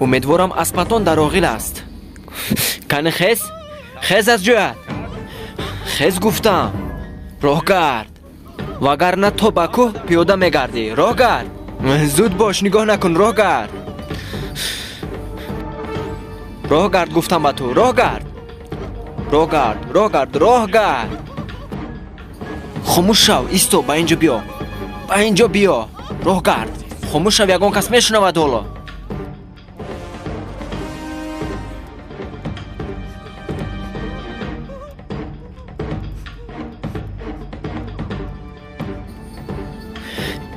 امیدوارم اسپاتون در آغیل است. کن خیز از جویت. خیز گفتم راه گرد وگرنه تو با کوه پیاده میگردی. راه گرد. زود باش نگاه نکن. راه گرد. راه گرد گفتم با تو. راه گرد. راه گرد. راه گرد. راه گرد. خاموش شو. ایستو. با اینجا بیا. با اینجا بیا. راه گرد. خاموش شو. یگان کس میشنود حالا.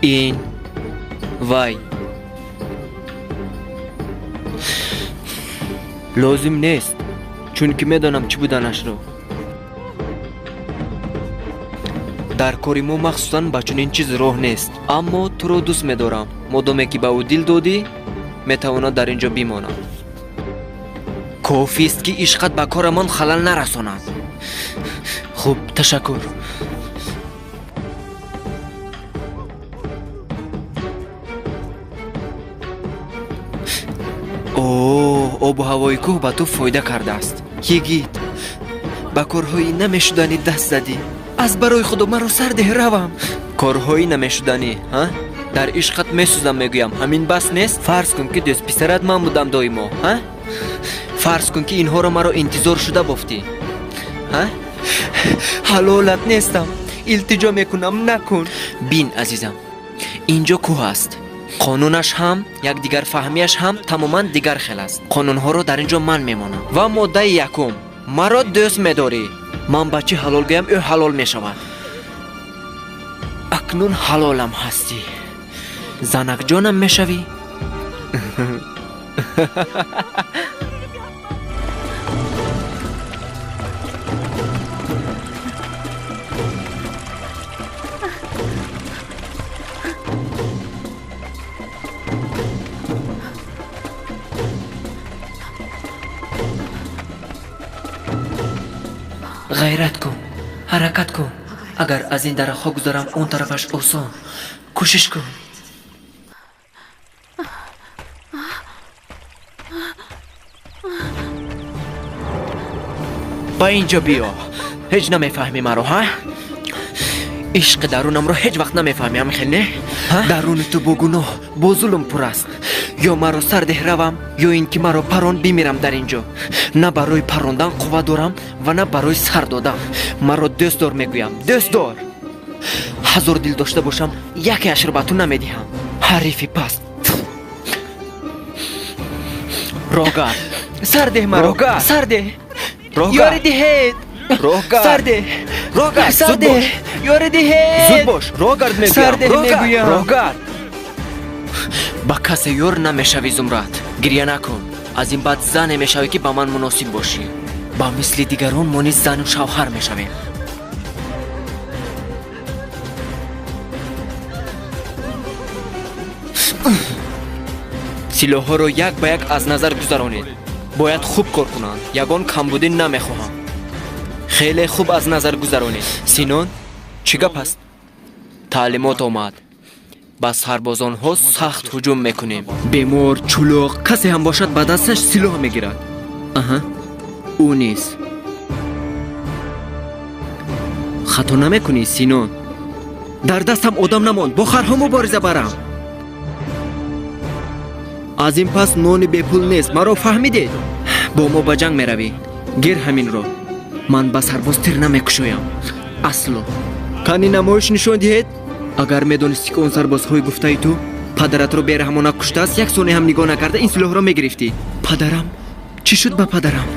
این وای لازم نیست چون که میدانم چی بودنش رو. در کاری ما مخصوصا با چنین چیز راه نیست. اما تو رو دوست میدارم. مادامی که به او دل دادی میتواند در اینجا بماند. کافی است که عشقت به کارمان خلل نرساند. خوب تشکر. آب و هوای کوه به تو فایده کرده است. یگیت به کارهایی نمیشدنی دست زدی. از برای خود مرا سرده روم. کارهایی نمیشدنی ها؟ در عشقت میسوزم میگویم. همین بس نیست؟ فرض کن که دوست پسرت من بودم دایما ها؟ فرض کن که اینها را مرا انتظار شده بافتی ها؟ حلالت نیستم. التجا میکنم نکن. بین عزیزم اینجا کوه است. قانونش هم یک دیگر فهمیش هم تماما دیگر خیل است. قانونها رو در اینجا من میمانم. و ماده یکم مرا دوست میداری. من بچه حلال گویم او حلال میشود. اکنون حلالم هستی. زنک جانم میشوی. غیرت کن. حرکت کن. اگر از این درخوا گذارم اون طرفش آسان. کوشش کن. با اینجا بیا. هیچ نمیفهمی مرا ها؟ عشق درونم رو هیچ وقت نمیفهمی. هم خیلی درون تو با گناه با ظلم پر است. یا مرا سرده روم یا این که مرا پران بمیرم در اینجا. نه برای پراندن قوه دارم و نه برای سر دادن. مرا دوست دار میگویم. دوست دار. هزار دل داشته باشم یکی اش رو به تو نمیدهم. حریفی پست. راگرد. سرده مرا. سرده. یاری دهید. سرده. راگرد. سرده. یاری دهید. زود باش. راگرد میگویم. سرده میگویم. راگرد. با کسی یار نمیشوی زمرد. گریه نکن. از این بعد زن نمیشوی که با من مناسب باشی. با مثل دیگران مانی زن و شوهر میشوی. سلاح ها رو یک به یک از نظر گذرانید. باید خوب کار کنند. یگان کمبودی نمیخواهم. خیلی خوب از نظر گذرانید. سینون چی گپ است؟ تعلیمات آمد. با سربازان ها سخت هجوم میکنیم. بیمار چلوغ کسی هم باشد با دستش سلاح میگیرد. او نیست. خطا نمیکنی سینون. در دستم آدم نماند. با خرها مبارزه برم. از این پس نان بی پول نیست. مرا فهمیدید؟ با ما به جنگ میروی. گیر همین رو. من با سرباز تیر نمیکشویم اصلا. کنی نمایش نشان دهید. اگر میدونستی که اون سربازهای گفته ای تو پدرت رو بیرحمانه کشته است یک ثانیه هم نگاه نکرده این سلاح رو میگرفتی. پدرم چی شد با پدرم؟